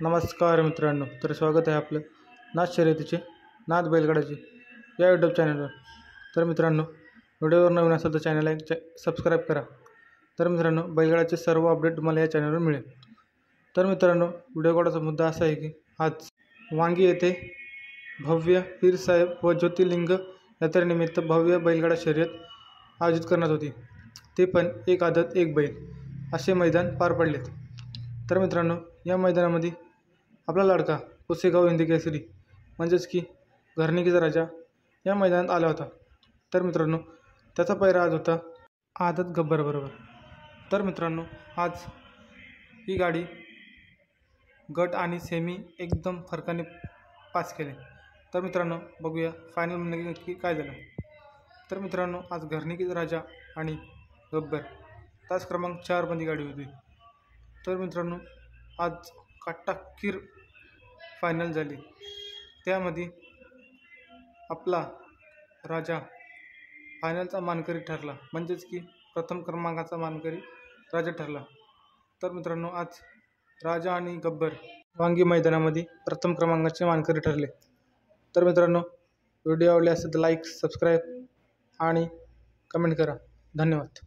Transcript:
नमस्कार मित्रांनो, तर स्वागत आहे आपलं नाद शर्यतीचे नाद बैलगाडाचे या यूट्यूब चॅनलवर। तर मित्रांनो, व्हिडिओवर नवीन असेल तर चॅनलला सबस्क्राईब करा। तर मित्रांनो, बैलगाडाचे सर्व अपडेट तुम्हाला या चॅनलवर मिळेल। तर मित्रांनो, व्हिडिओ काढायचा मुद्दा असा आहे की आज वांगी येथे भव्य पीरसाहेब व ज्योतिर्लिंग यात्रेनिमित्त भव्य बैलगाडा शर्यत आयोजित करण्यात होती, ते पण एक आदत एक बैल असे मैदान पार पडलेत। तर मित्रांनो, या मैदानामध्ये आपला लाडका पुसेगाव हिंदी केसरी म्हणजेच की घरणिकीचा राजा या मैदानात आला होता। तर मित्रांनो, त्याचा पैरा आज होता आदत गब्बर बरोबर। तर मित्रांनो, आज ही गाडी गट आणि सेमी एकदम फरकाने पास केले। तर मित्रांनो, बघूया फायनलमध्ये नक्की काय झालं। तर मित्रांनो, आज घरणिकीचा राजा आणि गब्बर तास क्रमांक 4 मध्ये गाडी होती। तर मित्रांनो, आज काटाकीर फायनल झाली, त्यामध्ये आपला राजा फायनलचा मानकरी ठरला, म्हणजेच की प्रथम क्रमांकाचा मानकरी राजा ठरला। तर मित्रांनो, आज राजा आणि गब्बर वांगी मैदानामध्ये प्रथम क्रमांकाचे मानकरी ठरले। तर मित्रांनो, व्हिडिओ आवडले असेल तर लाईक, सबस्क्राईब आणि कमेंट करा। धन्यवाद।